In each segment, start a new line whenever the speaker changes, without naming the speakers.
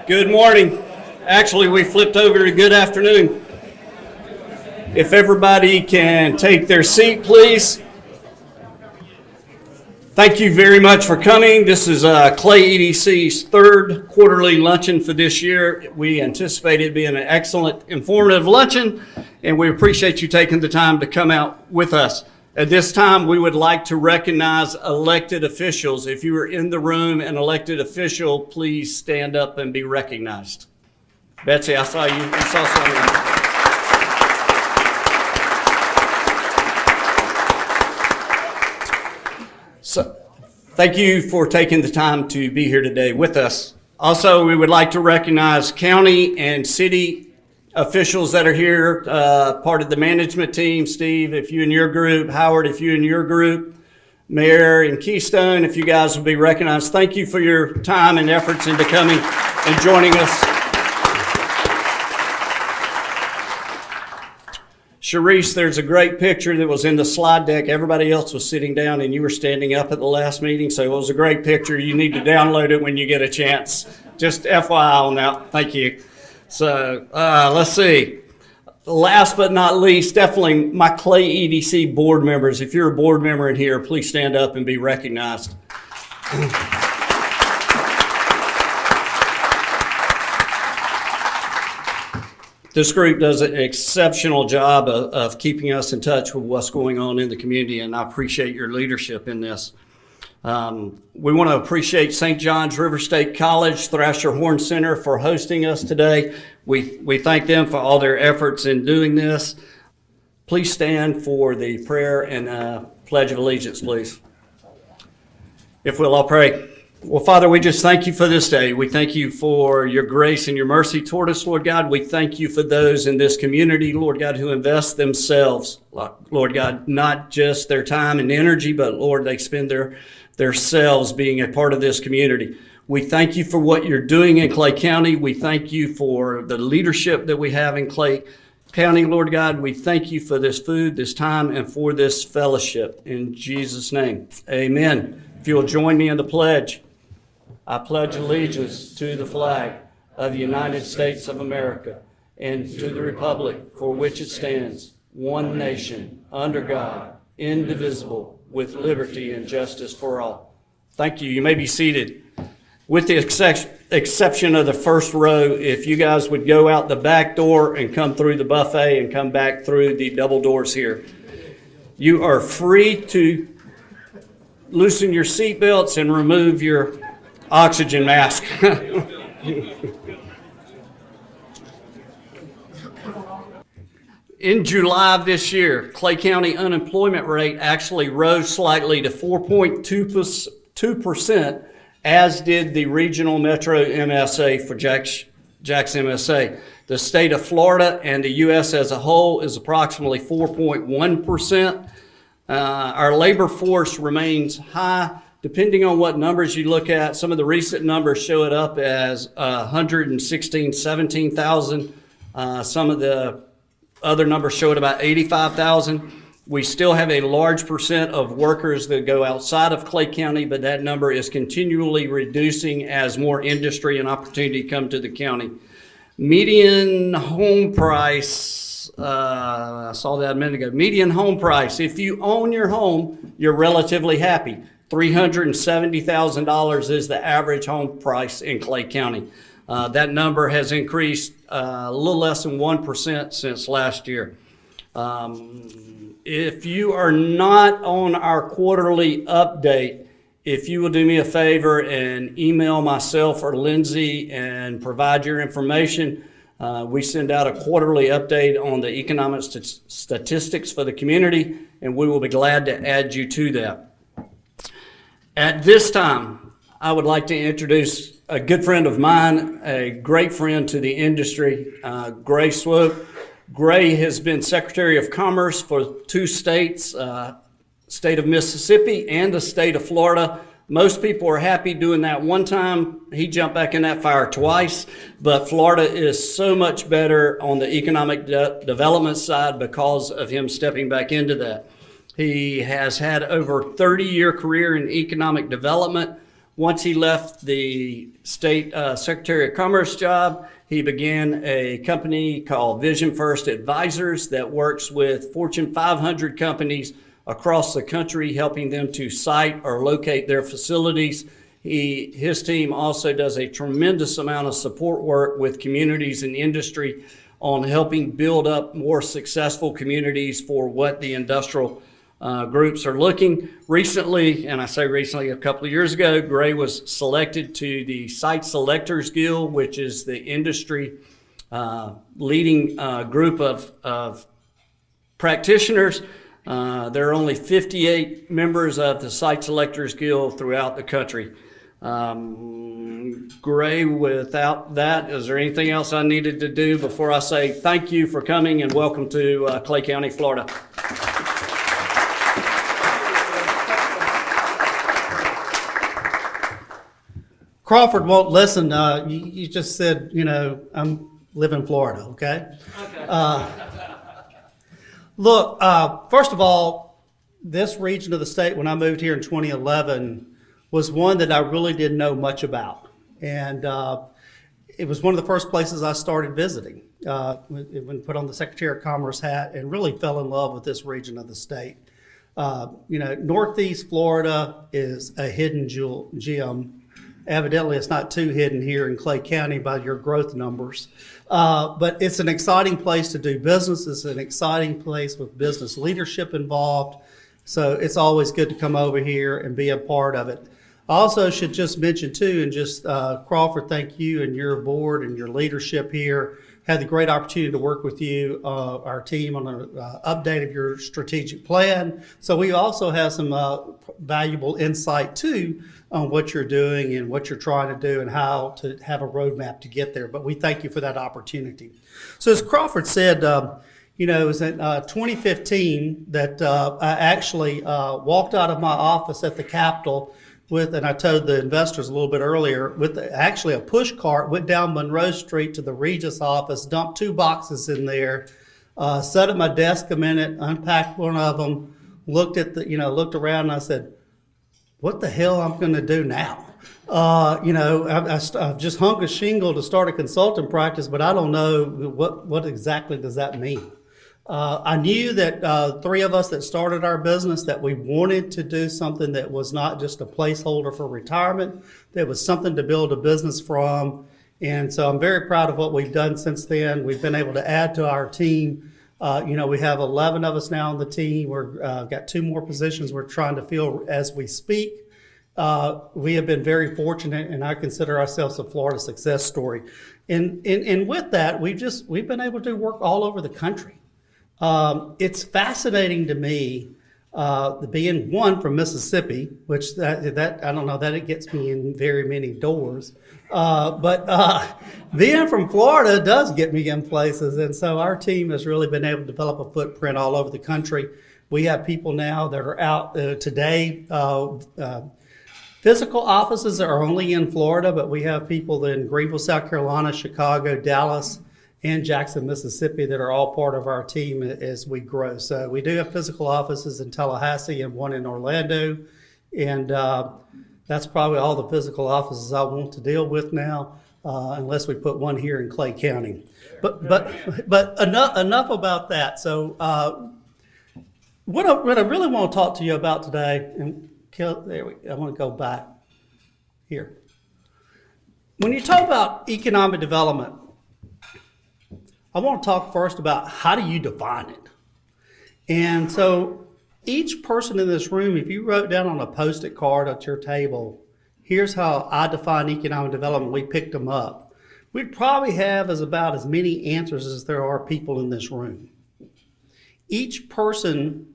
Good morning. Actually, we flipped over to good afternoon. If everybody can take their seat, please. Thank you very much for coming. This is Clay EDC's third quarterly luncheon for this year. We anticipate it being an excellent, informative luncheon, and we appreciate you taking the time to come out with us. At this time, we would like to recognize elected officials. If you are in the room, an elected official, please stand up and be recognized. Betsy, I saw you. I saw someone. So, thank you for taking the time to be here today with us. Also, we would like to recognize county and city officials that are here, part of the management team. Steve, if you and your group. Howard, if you and your group. Mayor and Keystone, if you guys will be recognized. Thank you for your time and efforts into coming and joining us. Sharice, there's a great picture that was in the slide deck. Everybody else was sitting down and you were standing up at the last meeting, so it was a great picture. You need to download it when you get a chance. Just FYI on that. Thank you. So let's see. Last but not least, definitely my Clay EDC board members. If you're a board member in here, please stand up and be recognized. This group does an exceptional job of keeping us in touch with what's going on in the community, and I appreciate your leadership in this. We want to appreciate St. John's River State College Thrasher Horn Center for hosting us today. We thank them for all their efforts in doing this. Please stand for the prayer and Pledge of Allegiance, please. If we'll all pray. Well, Father, we just thank you for this day. We thank you for your grace and your mercy toward us, Lord God. We thank you for those in this community, Lord God, who invest themselves, Lord God, not just their time and energy, but Lord, they spend their selves being a part of this community. We thank you for what you're doing in Clay County. We thank you for the leadership that we have in Clay County, Lord God. We thank you for this food, this time, and for this fellowship. In Jesus' name, amen. If you'll join me in the pledge. I pledge allegiance to the flag of the United States of America and to the republic for which it stands, one nation, under God, indivisible, with liberty and justice for all. Thank you. You may be seated. With the exception of the first row, if you guys would go out the back door and come through the buffet and come back through the double doors here. You are free to loosen your seatbelts and remove your oxygen mask. In July of this year, Clay County unemployment rate actually rose slightly to 4.2%, as did the regional metro MSA for Jack's MSA. The state of Florida and the U.S. as a whole is approximately 4.1%. Our labor force remains high. Depending on what numbers you look at, some of the recent numbers show it up as 17,000. Some of the other numbers show it about 85,000. We still have a large percent of workers that go outside of Clay County, but that number is continually reducing as more industry and opportunity come to the county. Median home price, I saw that a minute ago. Median home price, if you own your home, you're relatively happy. $370,000 is the average home price in Clay County. That number has increased a little less than 1% since last year. If you are not on our quarterly update, if you will do me a favor and email myself or Lindsay and provide your information, we send out a quarterly update on the economic statistics for the community, and we will be glad to add you to that. At this time, I would like to introduce a good friend of mine, a great friend to the industry, Gray Swoope. Gray has been Secretary of Commerce for two states, state of Mississippi and the state of Florida. Most people are happy doing that one time. He jumped back in that fire twice, but Florida is so much better on the economic development side because of him stepping back into that. He has had over 30-year career in economic development, Once he left the state Secretary of Commerce job, he began a company called VisionFirst Advisors that works with Fortune 500 companies across the country, helping them to site or locate their facilities. His team also does a tremendous amount of support work with communities and industry on helping build up more successful communities for what the industrial groups are looking. Recently, and I say recently, a couple of years ago, Gray was selected to the Site Selectors Guild, which is the industry leading group of practitioners. There are only 58 members of the Site Selectors Guild throughout the country. Gray, without that, is there anything else I needed to do before I say thank you for coming and welcome to Clay County, Florida?
Crawford won't listen. You just said, I live in Florida, okay? Look, first of all, this region of the state, when I moved here in 2011, was one that I really didn't know much about. And it was one of the first places I started visiting when put on the Secretary of Commerce hat and really fell in love with this region of the state. Northeast Florida is a hidden gem. Evidently, it's not too hidden here in Clay County by your growth numbers. But it's an exciting place to do business. It's an exciting place with business leadership involved. So it's always good to come over here and be a part of it. I also should just mention, too, and just Crawford, thank you and your board and your leadership here. Had the great opportunity to work with you, our team, on an update of your strategic plan. So we also have some valuable insight, too, on what you're doing and what you're trying to do and how to have a roadmap to get there. But we thank you for that opportunity. So as Crawford said, it was in 2015 that I actually walked out of my office at the Capitol with, and I told the investors a little bit earlier, with actually a push cart, went down Monroe Street to the Regis office, dumped 2 boxes in there, sat at my desk a minute, unpacked one of them, looked around, and I said, what the hell I'm going to do now? I've just hung a shingle to start a consulting practice, but I don't know what exactly does that mean. I knew that 3 of us that started our business, that we wanted to do something that was not just a placeholder for retirement, that was something to build a business from. And so I'm very proud of what we've done since then. We've been able to add to our team. We have 11 of us now on the team. We've got 2 more positions we're trying to fill as we speak. We have been very fortunate, and I consider ourselves a Florida success story. And with that, we've been able to work all over the country. It's fascinating to me, being one from Mississippi, which that I don't know that it gets me in very many doors, but being from Florida does get me in places, and so our team has really been able to develop a footprint all over the country. We have people now that are out today. Physical offices are only in Florida, but we have people in Greenville, South Carolina, Chicago, Dallas, and Jackson, Mississippi that are all part of our team as we grow. So we do have physical offices in Tallahassee and one in Orlando. And that's probably all the physical offices I want to deal with now, unless we put one here in Clay County. But enough about that. So what I really want to talk to you about today, and I want to go back here. When you talk about economic development, I want to talk first about how do you define it. And so each person in this room, if you wrote down on a Post-it card at your table, here's how I define economic development, we picked them up, we'd probably have about as many answers as there are people in this room. Each person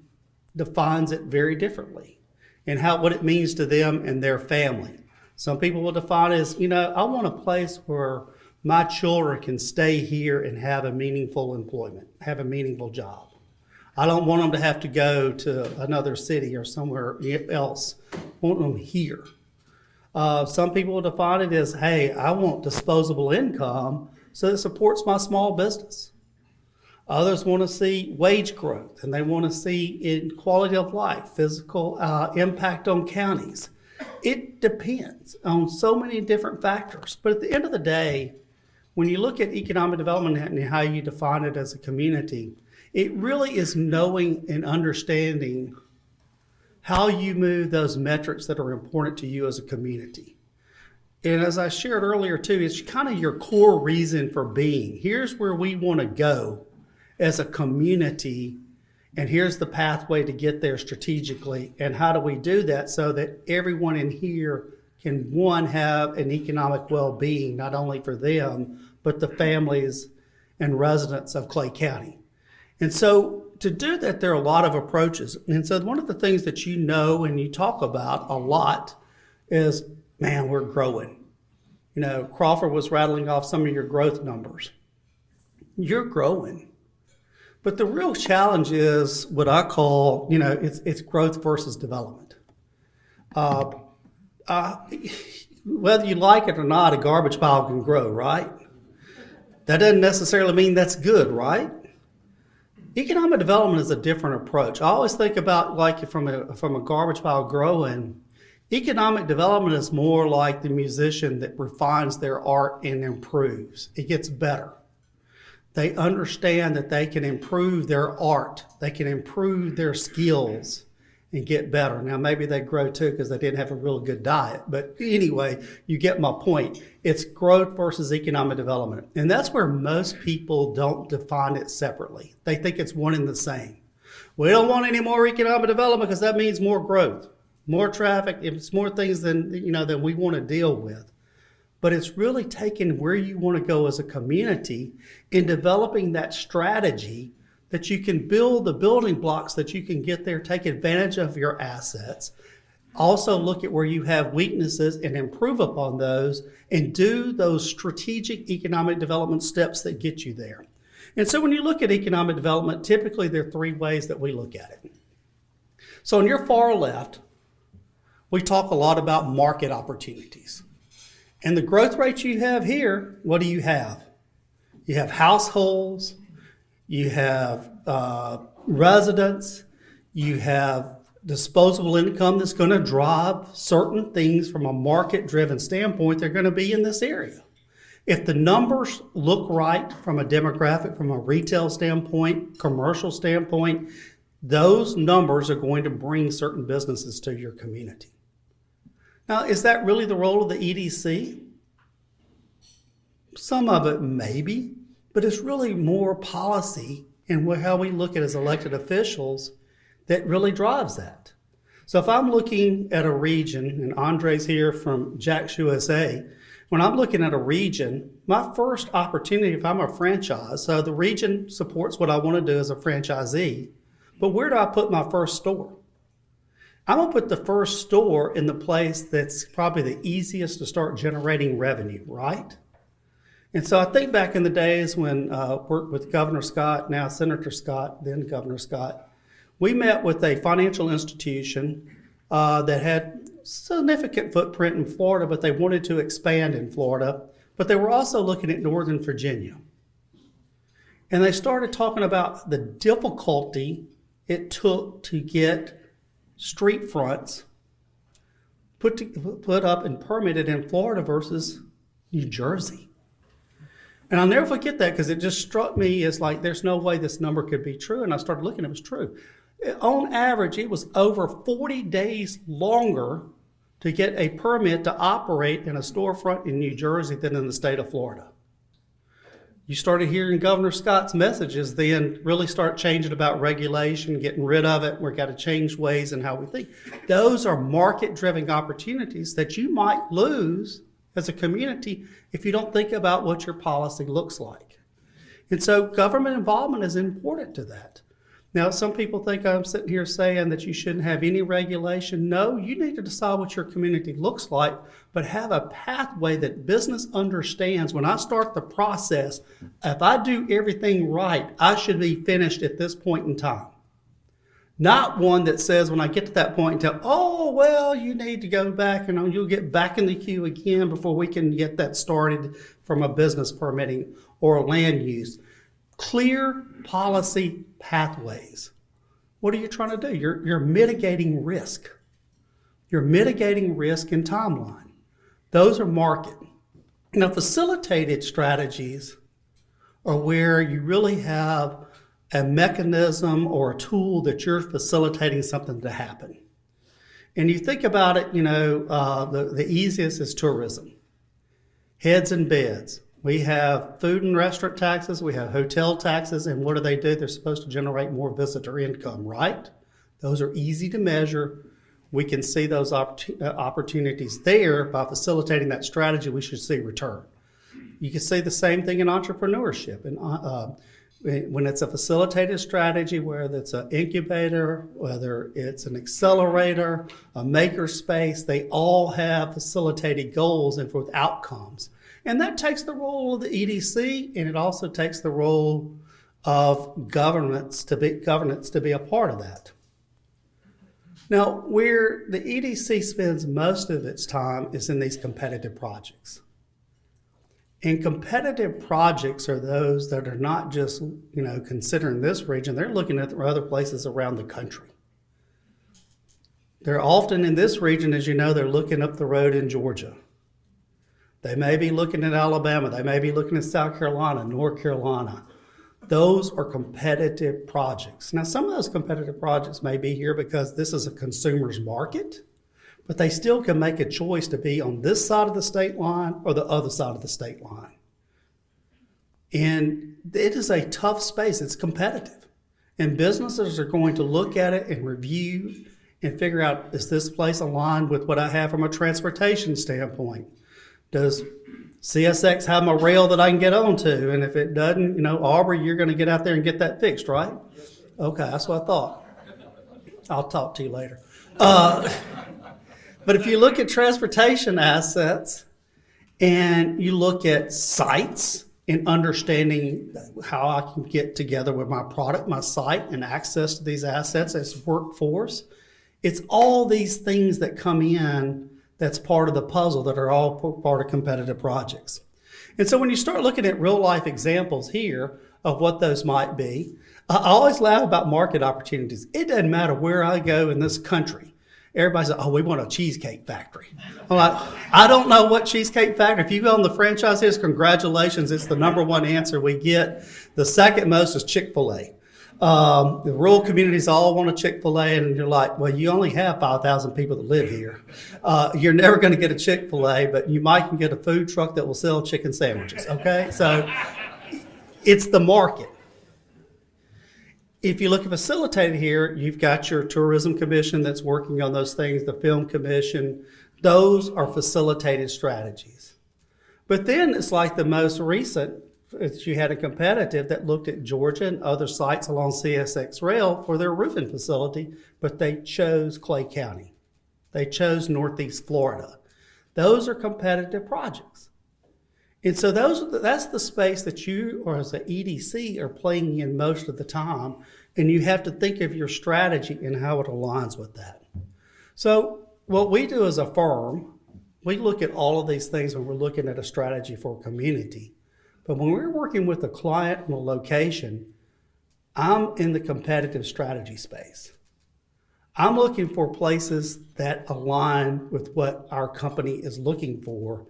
defines it very differently and what it means to them and their family. Some people will define it as, I want a place where my children can stay here and have a meaningful employment, have a meaningful job. I don't want them to have to go to another city or somewhere else. I want them here. Some people will define it as, hey, I want disposable income so it supports my small business. Others want to see wage growth, and they want to see in quality of life, physical impact on counties. It depends on so many different factors. But at the end of the day, when you look at economic development and how you define it as a community, it really is knowing and understanding how you move those metrics that are important to you as a community. And as I shared earlier too, it's kind of your core reason for being. Here's where we want to go as a community, and here's the pathway to get there strategically. And how do we do that so that everyone in here can, one, have an economic well-being, not only for them, but the families and residents of Clay County. And so to do that, there are a lot of approaches. And so one of the things that you know and you talk about a lot is, man, we're growing. You know, Crawford was rattling off some of your growth numbers. You're growing. But the real challenge is what I call, you know, it's growth versus development. Whether you like it or not, a garbage pile can grow, right? That doesn't necessarily mean that's good, right? Economic development is a different approach. I always think about like from a garbage pile growing. Economic development is more like the musician that refines their art and improves. It gets better. They understand that they can improve their art. They can improve their skills and get better. Now, maybe they grow too because they didn't have a real good diet. But anyway, you get my point. It's growth versus economic development. And that's where most people don't define it separately. They think it's one and the same. We don't want any more economic development because that means more growth, more traffic. It's more things than we want to deal with. But it's really taking where you want to go as a community and developing that strategy that you can build the building blocks that you can get there, take advantage of your assets, also look at where you have weaknesses and improve upon those, and do those strategic economic development steps that get you there. And so when you look at economic development, typically there are three ways that we look at it. So on your far left, we talk a lot about market opportunities. And the growth rates you have here, what do you have? You have households, you have residents, you have disposable income that's going to drive certain things from a market-driven standpoint. They're going to be in this area. If the numbers look right from a demographic, from a retail standpoint, commercial standpoint, those numbers are going to bring certain businesses to your community. Now, is that really the role of the EDC? Some of it maybe, but it's really more policy and how we look at it as elected officials that really drives that. So if I'm looking at a region, and Andre's here from Jack's USA, when I'm looking at a region, my first opportunity, if I'm a franchise, so the region supports what I want to do as a franchisee, but where do I put my first store? I'm going to put the first store in the place that's probably the easiest to start generating revenue, right? And so I think back in the days when I worked with Governor Scott, now Senator Scott, then Governor Scott, we met with a financial institution that had significant footprint in Florida, but they wanted to expand in Florida, but they were also looking at Northern Virginia. And they started talking about the difficulty it took to get street fronts put up and permitted in Florida versus New Jersey. And I'll never forget that because it just struck me as like, there's no way this number could be true. And I started looking, it was true. On average, it was over 40 days longer to get a permit to operate in a storefront in New Jersey than in the state of Florida. You started hearing Governor Scott's messages then really start changing about regulation, getting rid of it. We've got to change ways and how we think. Those are market-driven opportunities that you might lose as a community if you don't think about what your policy looks like. And so government involvement is important to that. Now, some people think I'm sitting here saying that you shouldn't have any regulation. No, you need to decide what your community looks like, but have a pathway that business understands. When I start the process, if I do everything right, I should be finished at this point in time. Not one that says when I get to that point, oh, well, you need to go back and you'll get back in the queue again before we can get that started from a business permitting or a land use. Clear policy pathways. What are you trying to do? You're mitigating risk. You're mitigating risk and timeline. Those are market. Now, facilitated strategies are where you really have a mechanism or a tool that you're facilitating something to happen. And you think about it, the easiest is tourism. Heads and beds. We have food and restaurant taxes, we have hotel taxes, and what do? They're supposed to generate more visitor income, right? Those are easy to measure. We can see those opportunities there. By facilitating that strategy, we should see return. You can see the same thing in entrepreneurship. And when it's a facilitated strategy, whether it's an incubator, whether it's an accelerator, a maker space, they all have facilitated goals and with outcomes. And that takes the role of the EDC, and it also takes the role of governance to be a part of that. Now, where the EDC spends most of its time is in these competitive projects. And competitive projects are those that are not just, considering this region, they're looking at other places around the country. They're often in this region, as you know, they're looking up the road in Georgia. They may be looking at Alabama. They may be looking at South Carolina, North Carolina. Those are competitive projects. Now, some of those competitive projects may be here because this is a consumer's market, but they still can make a choice to be on this side of the state line or the other side of the state line. And it is a tough space. It's competitive. And businesses are going to look at it and review and figure out, is this place aligned with what I have from a transportation standpoint? Does CSX have my rail that I can get onto? And if it doesn't, Aubrey, you're going to get out there and get that fixed, right? Okay, that's what I thought. I'll talk to you later. But if you look at transportation assets and you look at sites and understanding how I can get together with my product, my site, and access to these assets as workforce, it's all these things that come in that's part of the puzzle that are all part of competitive projects. And so when you start looking at real life examples here of what those might be, I always laugh about market opportunities. It doesn't matter where I go in this country. Everybody says, we want a cheesecake factory. I'm like, I don't know what cheesecake factory. If you go on the franchise list, congratulations, it's the number one answer we get. The second most is Chick-fil-A. The rural communities all want a Chick-fil-A, and you're like, well, you only have 5,000 people that live here. You're never going to get a Chick-fil-A, but you might can get a food truck that will sell chicken sandwiches, okay? So it's the market. If you look at facilitated here, you've got your tourism commission that's working on those things, the film commission. Those are facilitated strategies. But then it's like the most recent, you had a competitive that looked at Georgia and other sites along CSX rail for their roofing facility, but they chose Clay County. They chose Northeast Florida. Those are competitive projects. And so that's the space that you, or as an EDC, are playing in most of the time, and you have to think of your strategy and how it aligns with that. So what we do as a firm, we look at all of these things when we're looking at a strategy for a community. But when we're working with a client on a location, I'm in the competitive strategy space. I'm looking for places that align with what our company is looking for,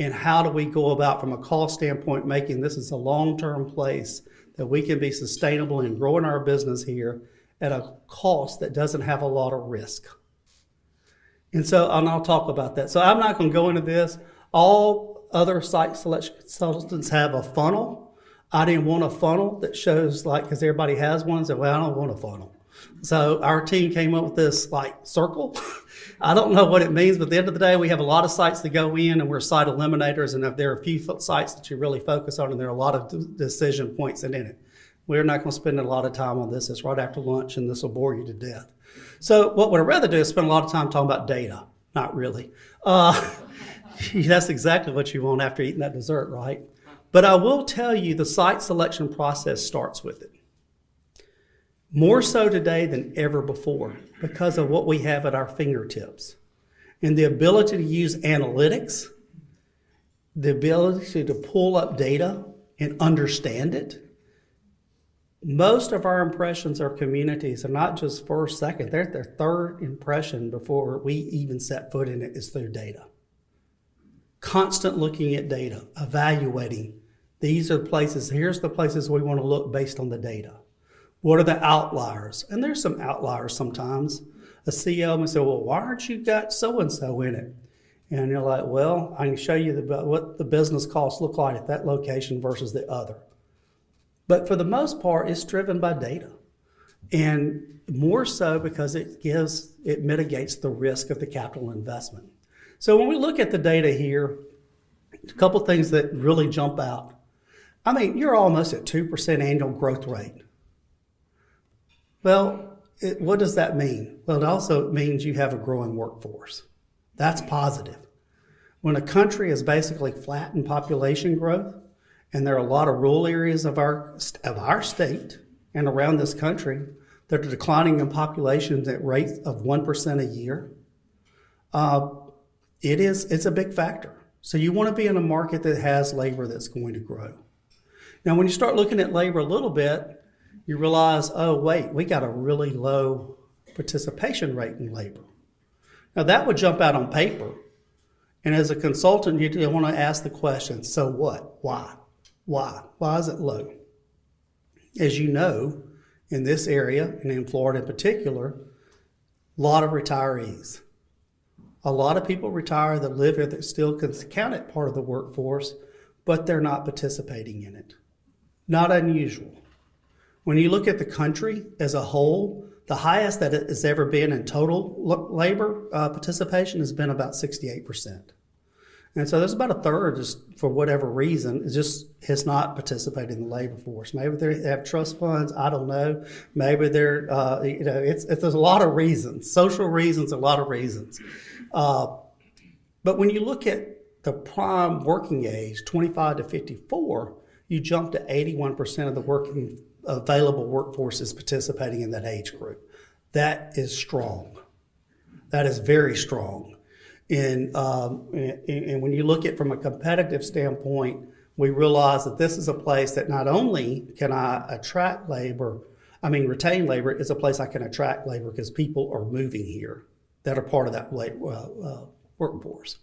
and how do we go about, from a cost standpoint, making this as a long-term place that we can be sustainable in growing our business here at a cost that doesn't have a lot of risk. And I'll talk about that. So I'm not going to go into this. All other site selection consultants have a funnel. I didn't want a funnel that shows, because everybody has one, so I don't want a funnel. So our team came up with this circle. I don't know what it means, but at the end of the day, we have a lot of sites that go in, and we're site eliminators, and if there are a few sites that you really focus on, and there are a lot of decision points in it. We're not going to spend a lot of time on this. It's right after lunch, and this will bore you to death. So what would I rather do is spend a lot of time talking about data. Not really. That's exactly what you want after eating that dessert, right? But I will tell you, the site selection process starts with it. More so today than ever before, because of what we have at our fingertips. And the ability to use analytics, the ability to pull up data and understand it, Most of our impressions of communities are not just first, second, they're their third impression before we even set foot in it is through data. Constant looking at data, evaluating. These are places, here's the places we want to look based on the data. What are the outliers? And there's some outliers sometimes. A CEO may say, well, why aren't you got so-and-so in it? And you're like, well, I can show you what the business costs look like at that location versus the other. But for the most part, it's driven by data. And more so because it mitigates the risk of the capital investment. So when we look at the data here, a couple things that really jump out. I mean, you're almost at 2% annual growth rate. Well, what does that mean? Well, it also means you have a growing workforce. That's positive. When a country is basically flat in population growth, and there are a lot of rural areas of our state and around this country that are declining in populations at rates of 1% a year, it's a big factor. So you want to be in a market that has labor that's going to grow. Now, when you start looking at labor a little bit, you realize, oh, wait, we got a really low participation rate in labor. Now, that would jump out on paper. And as a consultant, you want to ask the question, so what? Why? Why? Why is it low? As you know, in this area, and in Florida in particular, a lot of retirees. A lot of people retire that live here that still can count it part of the workforce, but they're not participating in it. Not unusual. When you look at the country as a whole, the highest that it has ever been in total labor participation has been about 68%. And so there's about a third, just for whatever reason, has not participated in the labor force. Maybe they have trust funds. I don't know. Maybe they're, there's a lot of reasons, social reasons, a lot of reasons. But when you look at the prime working age, 25 to 54, you jump to 81% of the available workforce is participating in that age group. That is strong. That is very strong. And when you look at it from a competitive standpoint, we realize that this is a place that not only can I retain labor, it's a place I can attract labor because people are moving here that are part of that workforce.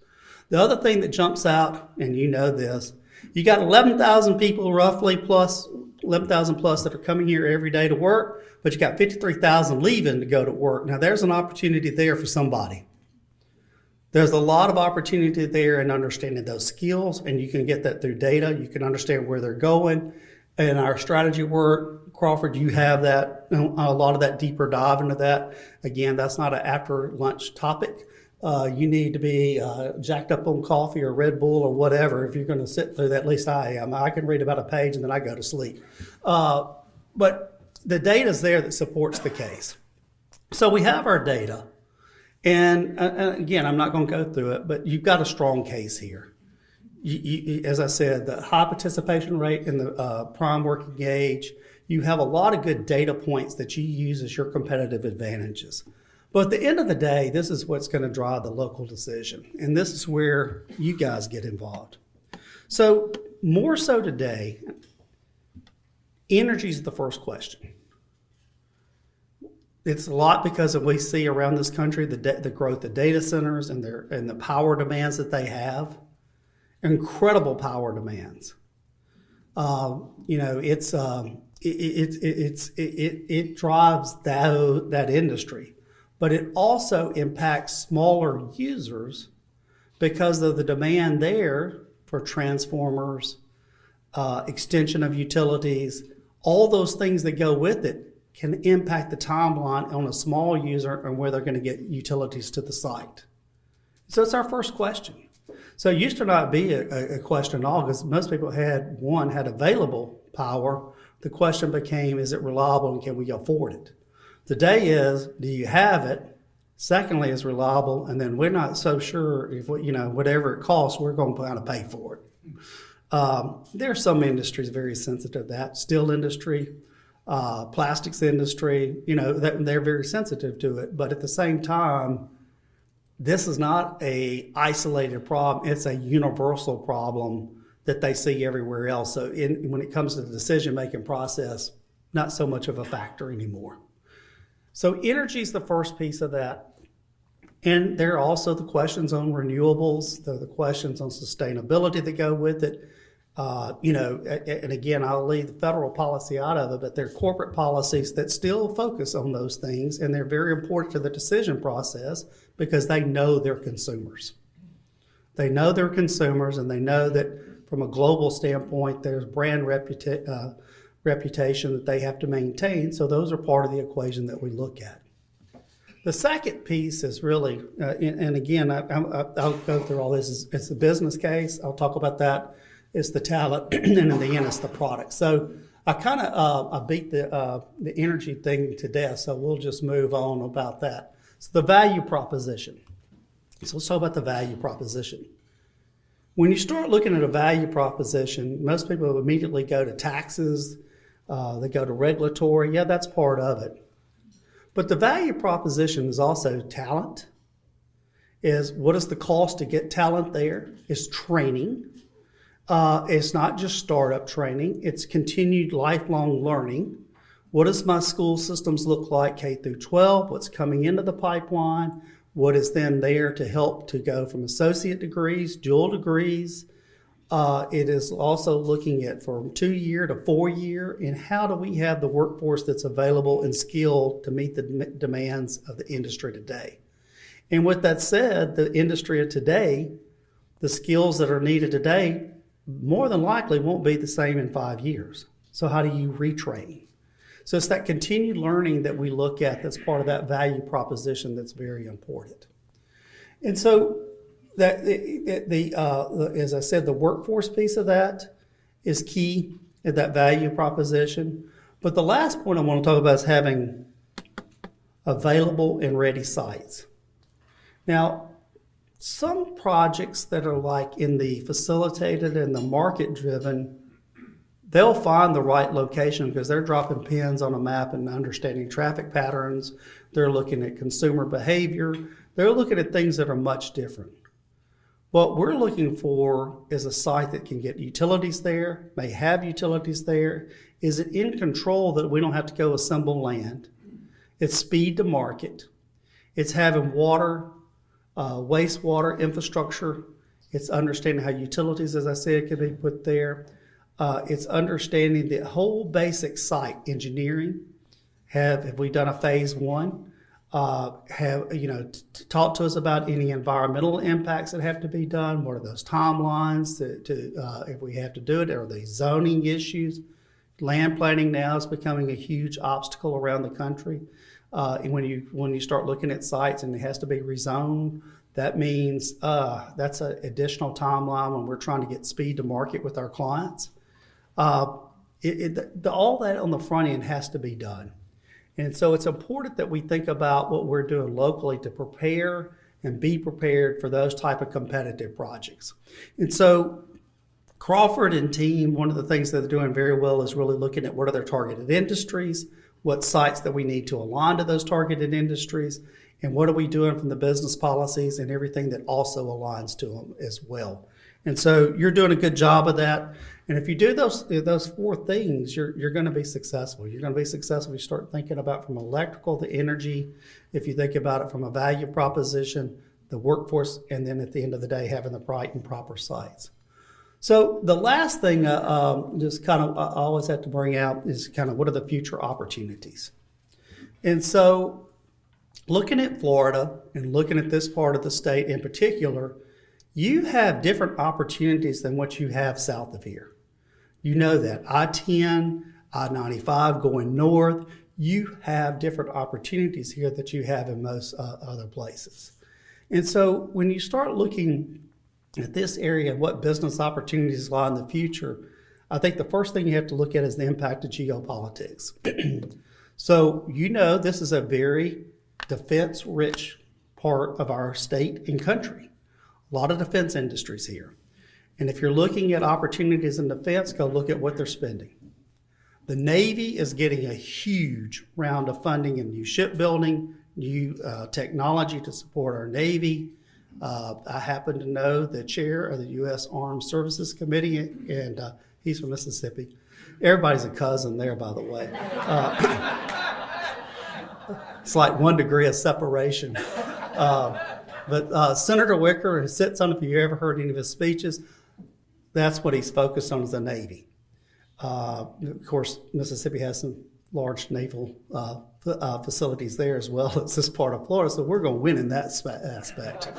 The other thing that jumps out, and you know this, you got 11,000 people roughly plus 11,000 plus that are coming here every day to work, but you got 53,000 leaving to go to work. Now there's an opportunity there for somebody. There's a lot of opportunity there in understanding those skills, and you can get that through data. You can understand where they're going. In our strategy work, Crawford, you have that, a lot of that deeper dive into that. Again, that's not an after lunch topic. You need to be jacked up on coffee or Red Bull or whatever if you're going to sit through that. At least I am. I can read about a page and then I go to sleep. But the data's there that supports the case. So we have our data. And again, I'm not going to go through it, but you've got a strong case here. As I said, the high participation rate in the prime working age, you have a lot of good data points that you use as your competitive advantages. But at the end of the day, this is what's going to drive the local decision. And this is where you guys get involved. So more so today, energy is the first question. It's a lot because we see around this country the growth of data centers and the power demands that they have. Incredible power demands. It drives that industry, but it also impacts smaller users because of the demand there for transformers, extension of utilities, all those things that go with it can impact the timeline on a small user and where they're going to get utilities to the site. So it's our first question. So it used to not be a question at all because most people had available power. The question became, is it reliable and can we afford it? Today is, do you have it? Secondly, is reliable, and then we're not so sure if whatever it costs, we're going to kind of pay for it. There are some industries very sensitive to that. Steel industry, plastics industry, they're very sensitive to it. But at the same time, this is not a isolated problem. It's a universal problem that they see everywhere else. So when it comes to the decision-making process, not so much of a factor anymore. So energy is the first piece of that. And there are also the questions on renewables, the questions on sustainability that go with it. And again, I'll leave the federal policy out of it, but there are corporate policies that still focus on those things, and they're very important to the decision process because they know their consumers. They know their consumers, and they know that from a global standpoint, there's brand reputation that they have to maintain. So those are part of the equation that we look at. The second piece is really, and again, I'll go through all this. It's the business case. I'll talk about that. It's the talent, and in the end, it's the product. So I kind of I beat the energy thing to death. So we'll just move on about that. So the value proposition. So let's talk about the value proposition. When you start looking at a value proposition, most people immediately go to taxes. They go to regulatory. Yeah, that's part of it. But the value proposition is also talent. Is what is the cost to get talent there? Is training. It's not just startup training. It's continued lifelong learning. What does my school systems look like K through 12? What's coming into the pipeline? What is then there to help to go from associate degrees, dual degrees? It is also looking at from 2-year to 4-year, and how do we have the workforce that's available and skilled to meet the demands of the industry today? And with that said, the industry of today, the skills that are needed today, more than likely won't be the same in 5 years. So how do you retrain? So it's that continued learning that we look at that's part of that value proposition that's very important. And so that as I said, the workforce piece of that is key in that value proposition. But the last point I want to talk about is having available and ready sites. Now, some projects that are like in the facilitated and the market driven, they'll find the right location because they're dropping pins on a map and understanding traffic patterns. They're looking at consumer behavior. They're looking at things that are much different. What we're looking for is a site that can get utilities there, may have utilities there. Is it in control that we don't have to go assemble land? It's speed to market. It's having water, wastewater infrastructure. It's understanding how utilities, as I said, can be put there. It's understanding the whole basic site engineering. Have we done a phase 1? Talk to us about any environmental impacts that have to be done. What are those timelines if we have to do it? Are there zoning issues? Land planning now is becoming a huge obstacle around the country. And when you start looking at sites and it has to be rezoned, that means that's an additional timeline when we're trying to get speed to market with our clients. All that on the front end has to be done. And so it's important that we think about what we're doing locally to prepare and be prepared for those type of competitive projects. And so Crawford and team, one of the things that they're doing very well is really looking at what are their targeted industries, what sites that we need to align to those targeted industries, and what are we doing from the business policies and everything that also aligns to them as well. And so you're doing a good job of that. And if you do those 4 things, you're going to be successful. You're going to be successful if you start thinking about from electrical to energy, if you think about it from a value proposition, the workforce, and then at the end of the day, having the right and proper sites. So the last thing just kind of I always have to bring out is kind of what are the future opportunities. And so looking at Florida and looking at this part of the state in particular, you have different opportunities than what you have south of here. You know that. I-10, I-95 going north, you have different opportunities here that you have in most other places. And so when you start looking at this area, what business opportunities lie in the future, I think the first thing you have to look at is the impact of geopolitics. So this is a very defense-rich part of our state and country. A lot of defense industries here. And if you're looking at opportunities in defense, go look at what they're spending. The Navy is getting a huge round of funding in new shipbuilding, new technology to support our Navy. I happen to know the chair of the U.S. Armed Services Committee, and he's from Mississippi. Everybody's a cousin there, by the way. It's like 1 degree of separation. But Senator Wicker, who sits on, if you ever heard any of his speeches, that's what he's focused on, is the Navy. Of course, Mississippi has some large naval facilities there as well as this part of Florida, so we're going to win in that aspect.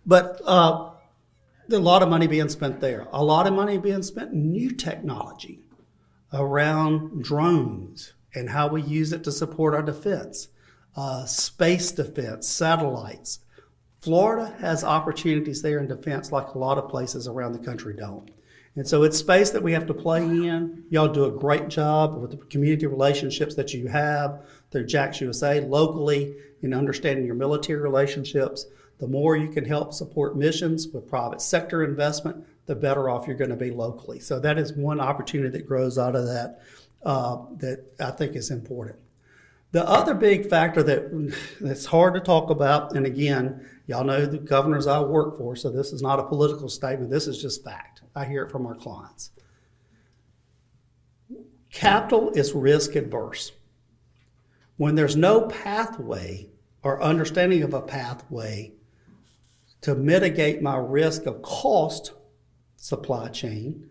But a lot of money being spent there. A lot of money being spent in new technology around drones and how we use it to support our defense, space defense, satellites. Florida has opportunities there in defense like a lot of places around the country don't. And so it's space that we have to play in. Y'all do a great job with the community relationships that you have through Jax USA locally in understanding your military relationships. The more you can help support missions with private sector investment, the better off you're going to be locally. So that is one opportunity that grows out of that that I think is important. The other big factor that's hard to talk about, and again, y'all know the governors I work for, so this is not a political statement, this is just fact. I hear it from our clients. Capital is risk adverse. When there's no pathway or understanding of a pathway to mitigate my risk of cost supply chain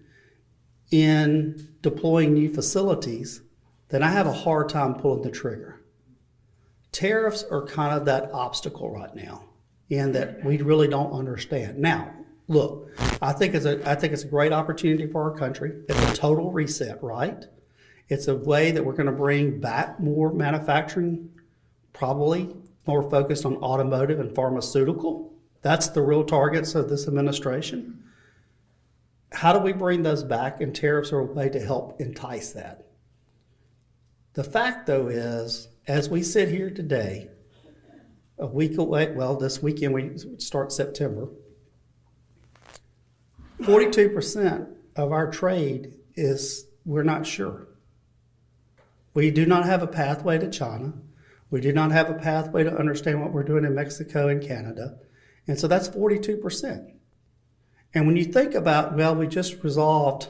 in deploying new facilities, then I have a hard time pulling the trigger. Tariffs are kind of that obstacle right now, in that we really don't understand. Now, look, I think it's a great opportunity for our country. It's a total reset, right? It's a way that we're going to bring back more manufacturing, probably more focused on automotive and pharmaceutical. That's the real targets of this administration. How do we bring those back? And tariffs are a way to help entice that. The fact, though, is, as we sit here today, a week away, well, this weekend we start September, 42% of our trade is we're not sure. We do not have a pathway to China. We do not have a pathway to understand what we're doing in Mexico and Canada. And so that's 42%. And when you think about, well, we just resolved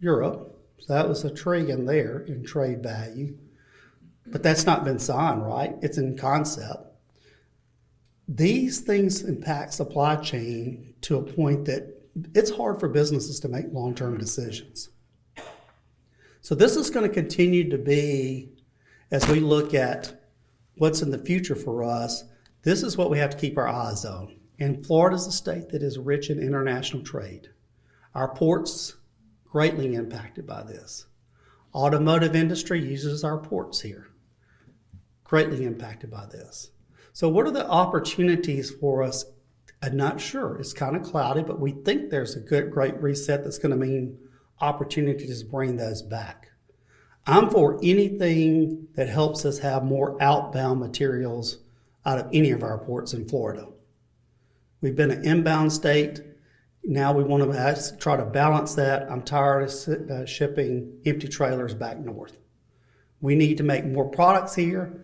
Europe, so that was $1 trillion there in trade value. But that's not been signed, right? It's in concept. These things impact supply chain to a point that it's hard for businesses to make long-term decisions. So this is going to continue to be, as we look at what's in the future for us, this is what we have to keep our eyes on. And Florida is a state that is rich in international trade. Our ports greatly impacted by this. Automotive industry uses our ports here, greatly impacted by this. So what are the opportunities for us? I'm not sure. It's kind of cloudy, but we think there's a great reset that's going to mean opportunities to bring those back. I'm for anything that helps us have more outbound materials out of any of our ports in Florida. We've been an inbound state. Now we want to try to balance that. I'm tired of shipping empty trailers back north. We need to make more products here.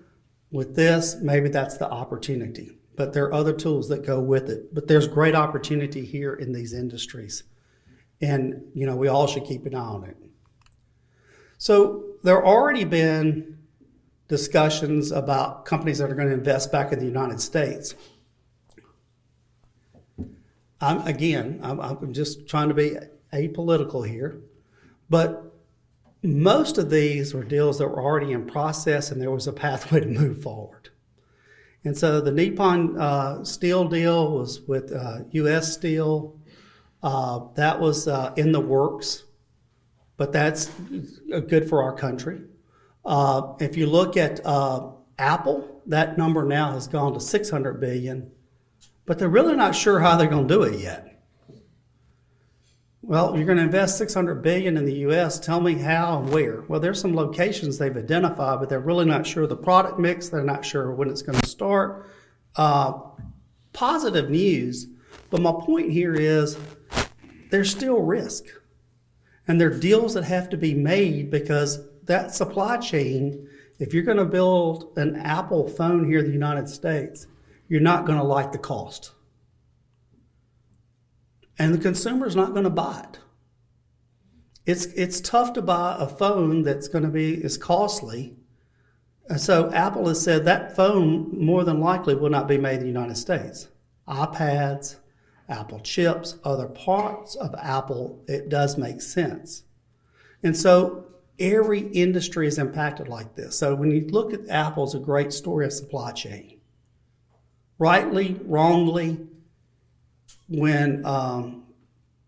With this, maybe that's the opportunity. But there are other tools that go with it. But there's great opportunity here in these industries. And, you know, we all should keep an eye on it. So there have already been discussions about companies that are going to invest back in the United States. I'm just trying to be apolitical here, but most of these were deals that were already in process and there was a pathway to move forward. And so the Nippon Steel deal was with U.S. Steel. That was in the works, but that's good for our country. If you look at Apple, that number now has gone to $600 billion. But they're really not sure how they're going to do it yet. Well, you're going to invest $600 billion in the U.S. Tell me how and where. Well, there's some locations they've identified, but they're really not sure the product mix. They're not sure when it's going to start. Positive news, but my point here is there's still risk. And there are deals that have to be made because that supply chain, if you're going to build an Apple phone here in the United States, you're not going to like the cost. And the consumer's not going to buy it. It's tough to buy a phone that's going to be as costly. And so Apple has said that phone more than likely will not be made in the United States. iPads, Apple chips, other parts of Apple, it does make sense. And so every industry is impacted like this. So when you look at Apple, it's a great story of supply chain. Rightly, wrongly, when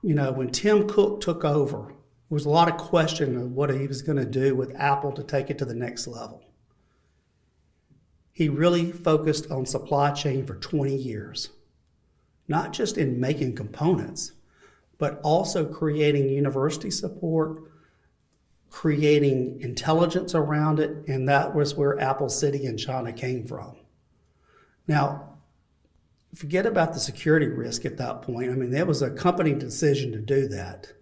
when Tim Cook took over, there was a lot of question of what he was going to do with Apple to take it to the next level. He really focused on supply chain for 20 years, not just in making components, but also creating university support, creating intelligence around it, and that was where Apple City in China came from. Now, forget about the security risk at that point. I mean, that was a company decision to do that.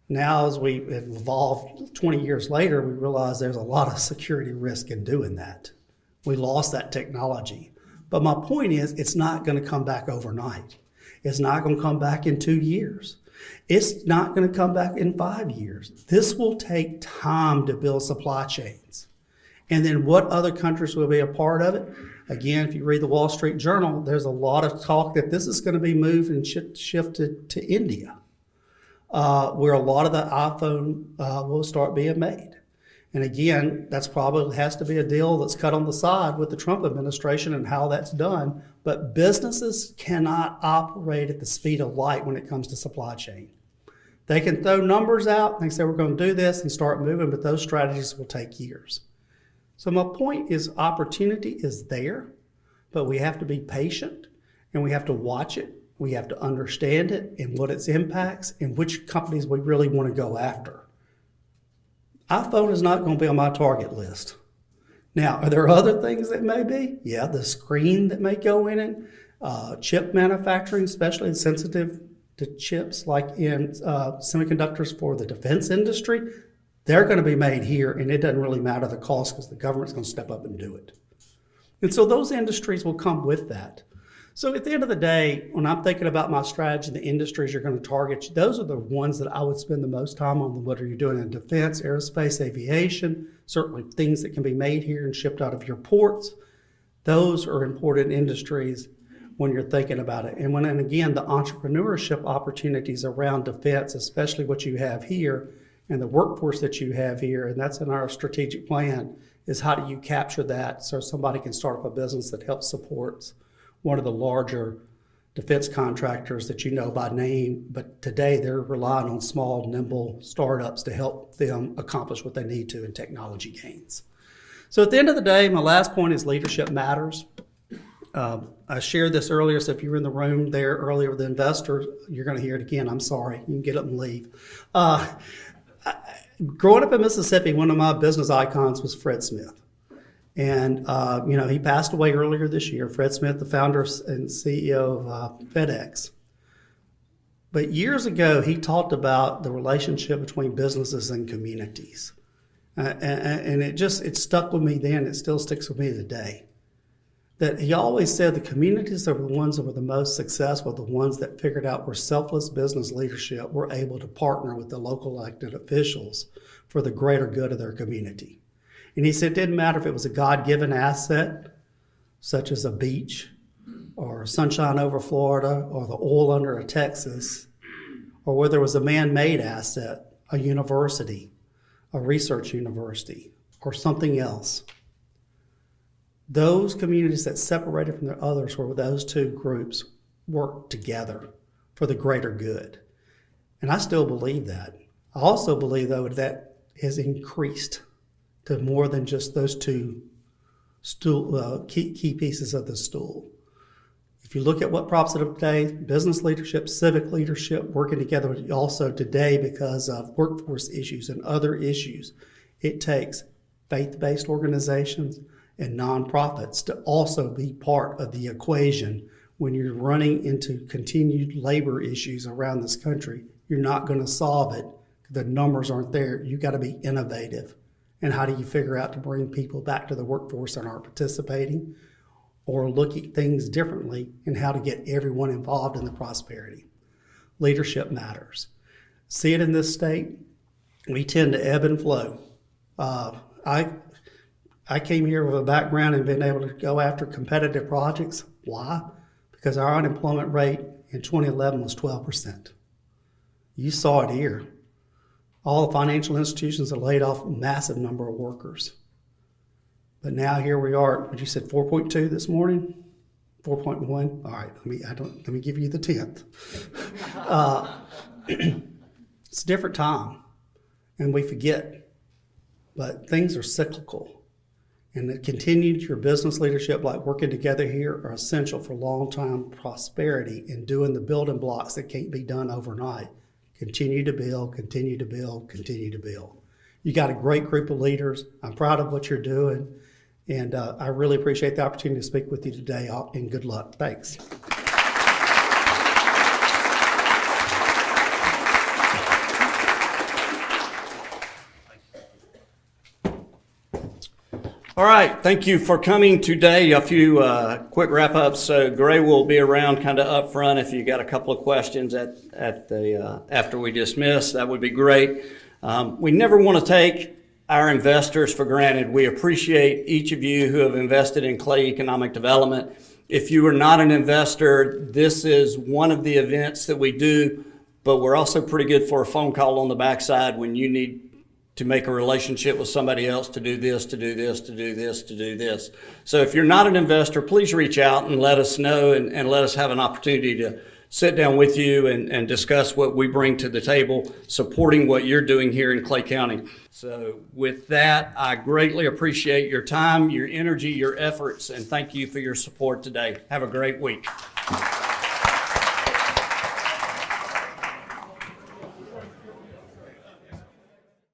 Now, as we have evolved 20 years later, we realize there's a lot of security risk in doing that. We lost that technology. But my point is, it's not going to come back overnight. It's not going to come back in 2 years. It's not going to come back in 5 years. This will take time to build supply chains. And then what other countries will be a part of it? Again, if you read the Wall Street Journal, there's a lot of talk that this is going to be moved and shifted to India, where a lot of the iPhone will start being made. And again, that's probably has to be a deal that's cut on the side with the Trump administration and how that's done. But businesses cannot operate at the speed of light when it comes to supply chain. They can throw numbers out and say we're going to do this and start moving, but those strategies will take years. So my point is opportunity is there, but we have to be patient and we have to watch it. We have to understand it and what its impacts and which companies we really want to go after. iPhone is not going to be on my target list. Now, are there other things that may be? Yeah, the screen that may go in it, chip manufacturing, especially sensitive to chips like in semiconductors for the defense industry. They're going to be made here, and it doesn't really matter the cost because the government's going to step up and do it. And so those industries will come with that. So at the end of the day, when I'm thinking about my strategy, the industries you're going to target, those are the ones that I would spend the most time on, whether you're doing in defense, aerospace, aviation, certainly things that can be made here and shipped out of your ports. Those are important industries when you're thinking about it. And again, the entrepreneurship opportunities around defense, especially what you have here and the workforce that you have here, and that's in our strategic plan, is how do you capture that so somebody can start up a business that helps supports one of the larger defense contractors that you know by name, but today they're relying on small, nimble startups to help them accomplish what they need to in technology gains. So at the end of the day, my last point is leadership matters. I shared this earlier, so if you were in the room there earlier with the investors, you're going to hear it again. I'm sorry. You can get up and leave. Growing up in Mississippi, one of my business icons was Fred Smith. And, he passed away earlier this year. Fred Smith, the founder and CEO of FedEx. But years ago, he talked about the relationship between businesses and communities. And it stuck with me then. It still sticks with me today. That he always said the communities that were the ones that were the most successful, the ones that figured out where selfless business leadership were able to partner with the local elected officials for the greater good of their community. And he said it didn't matter if it was a God-given asset, such as a beach or sunshine over Florida or the oil under a Texas, or whether it was a man-made asset, a university, a research university, or something else. Those communities that separated from the others where those two groups worked together for the greater good. And I still believe that. I also believe, though, that has increased to more than just those two key pieces of the stool. If you look at what props it up today, business leadership, civic leadership, working together, but also today because of workforce issues and other issues, it takes faith-based organizations and nonprofits to also be part of the equation when you're running into continued labor issues around this country. You're not going to solve it. The numbers aren't there. You got to be innovative. And how do you figure out to bring people back to the workforce that aren't participating, or look at things differently and how to get everyone involved in the prosperity? Leadership matters. See it in this state. we tend to ebb and flow. I came here with a background and been able to go after competitive projects. Why? Because our unemployment rate in 2011 was 12%. You saw it here. All the financial institutions have laid off a massive number of workers. But now here we are, what you said, 4.2 this morning? 4.1? All right, let me give you the 10th. It's a different time, and we forget. But things are cyclical. And that continued your business leadership, like working together here, are essential for long-term prosperity and doing the building blocks that can't be done overnight. Continue to build, continue to build, continue to build. You got a great group of leaders. I'm proud of what you're doing. And I really appreciate the opportunity to speak with you today, and good luck. Thanks.
All right, thank you for coming today. A few quick wrap-ups. So Gray will be around kind of up front if you got a couple of questions after we dismiss. That would be great. We never want to take our investors for granted. We appreciate each of you who have invested in Clay Economic Development. If you are not an investor, this is one of the events that we do, but we're also pretty good for a phone call on the backside when you need to make a relationship with somebody else to do this, to do this, to do this, to do this. So if you're not an investor, please reach out and let us know and let us have an opportunity to sit down with you and discuss what we bring to the table, supporting what you're doing here in Clay County. So with that, I greatly appreciate your time, your energy, your efforts, and thank you for your support today. Have a great week.